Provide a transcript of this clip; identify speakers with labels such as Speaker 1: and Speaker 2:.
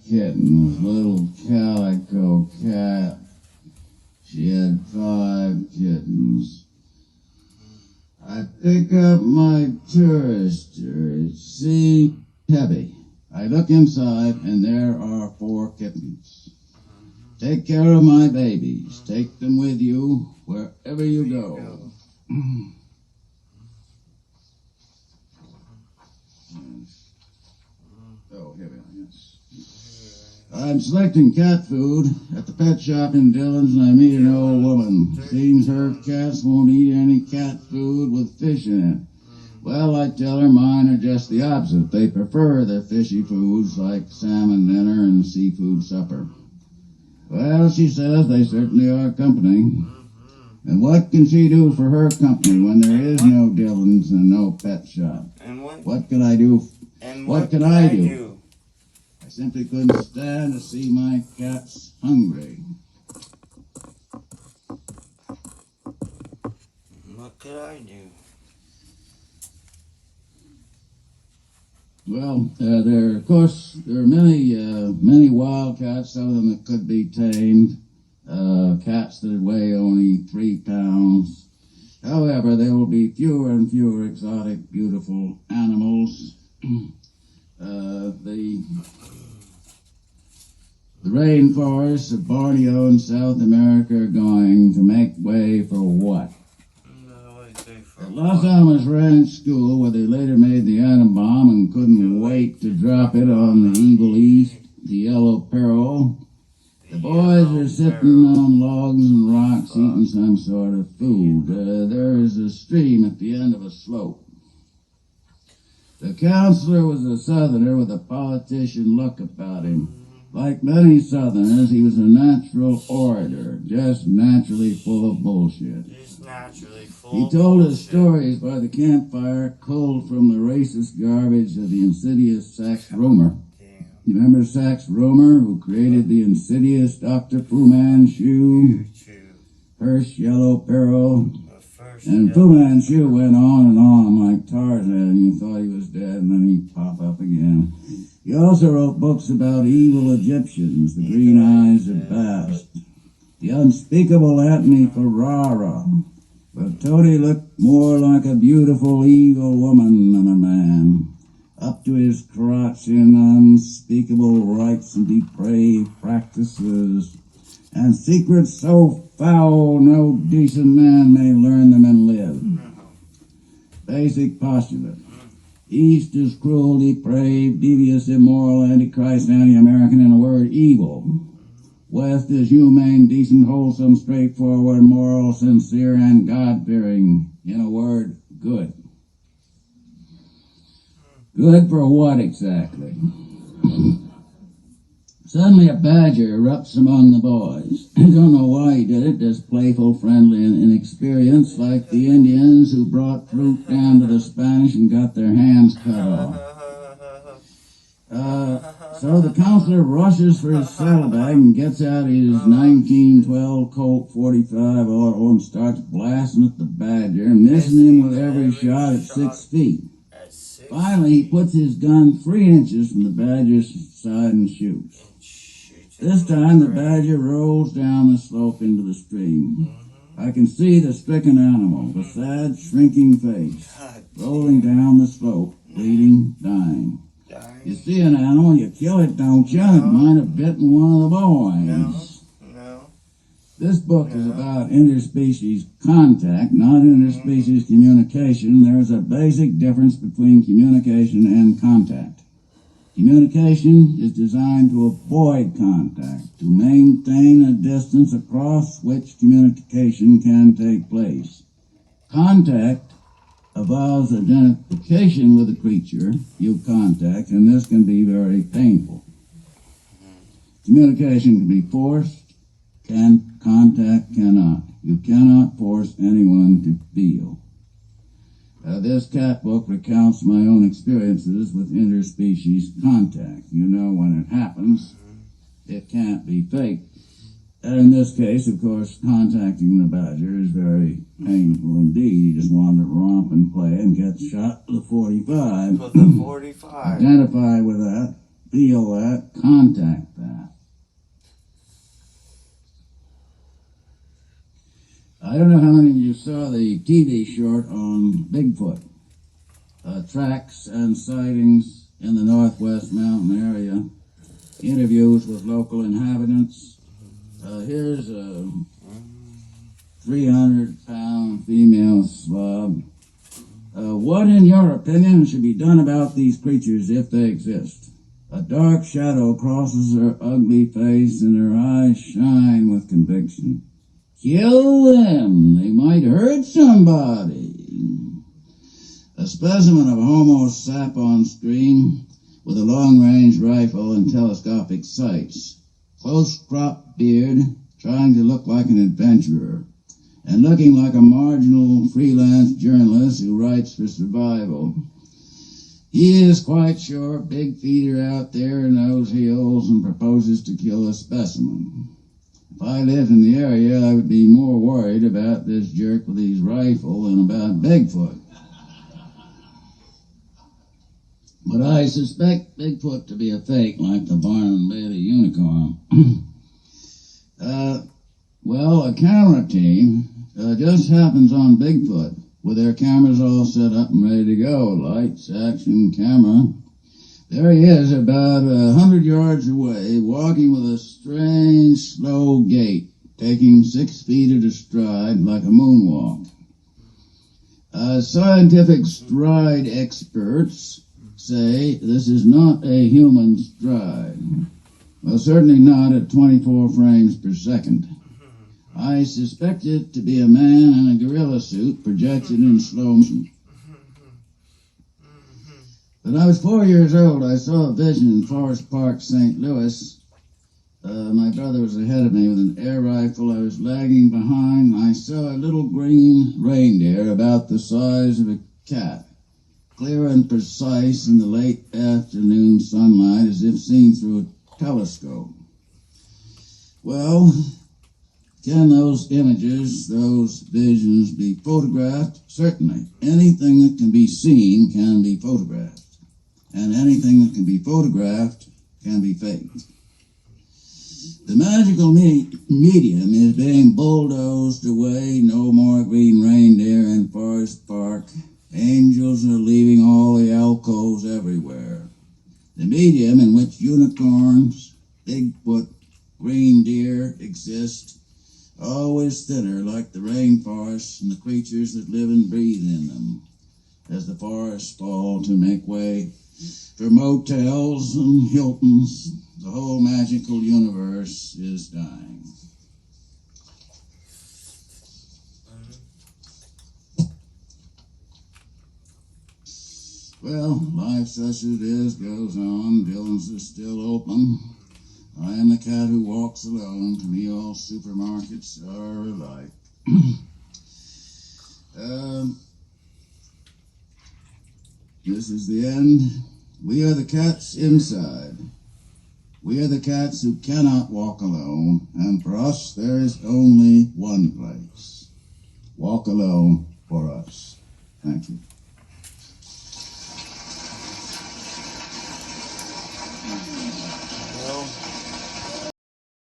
Speaker 1: kittens, little calico cat. She had 5 kittens. I pick up my tourister. It seemed heavy. I look inside, and there are 4 kittens. Take care of my babies. Take them with you wherever you go. Oh, here we are, yes. I'm selecting cat food at the pet shop in Dillon's, and I meet an old woman. Seems her cats won't eat any cat food with fish in it. Well, I tell her mine are just the opposite. They prefer the fishy foods like salmon dinner and seafood supper. Well, she says they certainly are company. And what can she do for her company when there is no Dillon's and no pet shop?
Speaker 2: And
Speaker 1: what can I do?
Speaker 2: And
Speaker 1: what can I do? I simply couldn't stand to see my cats hungry.
Speaker 2: What could I do?
Speaker 1: Well, there are many wild cats, some of them that could be tamed, cats that weigh only 3 pounds. However, there will be fewer and fewer exotic, beautiful animals. The rainforests of Borneo and South America are going to make way for what? At Los Alamos Ranch School, where they later made the atom bomb and couldn't wait to drop it on the Evil East, the Yellow Peril, the boys are sitting on logs and rocks eating some sort of food. There is a stream at the end of a slope. The counselor was a Southerner with a politician look about him. Like many Southerners, he was a natural orator, just naturally full of bullshit. He told us stories by the campfire, culled from the racist garbage of the insidious Sax Romer. You remember Sax Romer, who created the insidious Dr. Fu Manchu, Hirsch Yellow Peril, and Fu Manchu went on and on like Tarzan. You thought he was dead, and then he'd pop up again. He also wrote books about evil Egyptians, the green eyes of Bast, the unspeakable Antony Ferrara. But Tony looked more like a beautiful, evil woman than a man, up to his crotch in unspeakable rites and depraved practices, and secrets so foul no decent man may learn them and live. Basic postulate. East is cruel, depraved, devious, immoral, antichrist, anti-American, in a word, evil. West is humane, decent, wholesome, straightforward, moral, sincere, and God-fearing, in a word, good. Good for what exactly? Suddenly a badger erupts among the boys. I don't know why he did it, just playful, friendly, and inexperienced, like the Indians who brought fruit down to the Spanish and got their hands cut off. So the counselor rushes for his saddlebag and gets out his 1912 Colt 45 auto and starts blasting at the badger, missing him with every shot at 6 feet. Finally, he puts his gun 3 inches from the badger's side and shoots. This time, the badger rolls down the slope into the stream. I can see the stricken animal, the sad, shrinking face, rolling down the slope, bleeding, dying. You see an animal, you kill it, don't you? It might have bitten one of the boys.
Speaker 2: No.
Speaker 1: This book is about interspecies contact, not interspecies communication. There's a basic difference between communication and contact. Communication is designed to avoid contact, to maintain a distance across which communication can take place. Contact involves identification with the creature you contact, and this can be very painful. Communication can be forced, contact cannot. You cannot force anyone to feel. This cat book recounts my own experiences with interspecies contact. You know when it happens, it can't be faked. And in this case, of course, contacting the badger is very painful indeed. He just wanted to romp and play and gets shot with a 45.
Speaker 2: With a 45.
Speaker 1: Identify with that. feel that, contact that. I don't know how many of you saw the TV short on Bigfoot. Tracks and sightings in the Northwest Mountain area. Interviews with local inhabitants. Here's a 300-pound female slob. What, in your opinion, should be done about these creatures if they exist? A dark shadow crosses her ugly face and her eyes shine with conviction. Kill them. They might hurt somebody. A specimen of Homo sap on screen with a long-range rifle and telescopic sights. Close-cropped beard, trying to look like an adventurer, and looking like a marginal freelance journalist who writes for survival. He is quite sure big feet are out there in those hills and proposes to kill a specimen. If I lived in the area, I would be more worried about this jerk with his rifle than about Bigfoot. But I suspect Bigfoot to be a fake, like the Barnum Bailey unicorn. Well, a camera team just happens on Bigfoot, with their cameras all set up and ready to go. Lights, action, camera. There he is, about 100 yards away, walking with a strange, slow gait, taking 6 feet at a stride like a moonwalk. Scientific stride experts say this is not a human stride. Well, certainly not at 24 frames per second. I suspect it to be a man in a gorilla suit projected in slow motion. When I was 4 years old, I saw a vision in Forest Park, St. Louis. My brother was ahead of me with an air rifle. I was lagging behind, and I saw a little green reindeer about the size of a cat, clear and precise in the late afternoon sunlight as if seen through a telescope. Well, can those images, those visions be photographed? Certainly. Anything that can be seen can be photographed. And anything that can be photographed can be faked. The magical medium is being bulldozed away. No more green reindeer in Forest Park. Angels are leaving all the alcoves everywhere. The medium in which unicorns, Bigfoot, green deer exist, always thinner like the rainforests and the creatures that live and breathe in them, as the forests fall to make way for motels and Hiltons. The whole magical universe is dying. Well, life such as it is goes on. Dylan's is still open. I am the cat who walks alone. To me, all supermarkets are alike. This is the end. We are the cats inside. We are the cats who cannot walk alone, and for us there is only one place. Walk alone for us. Thank you.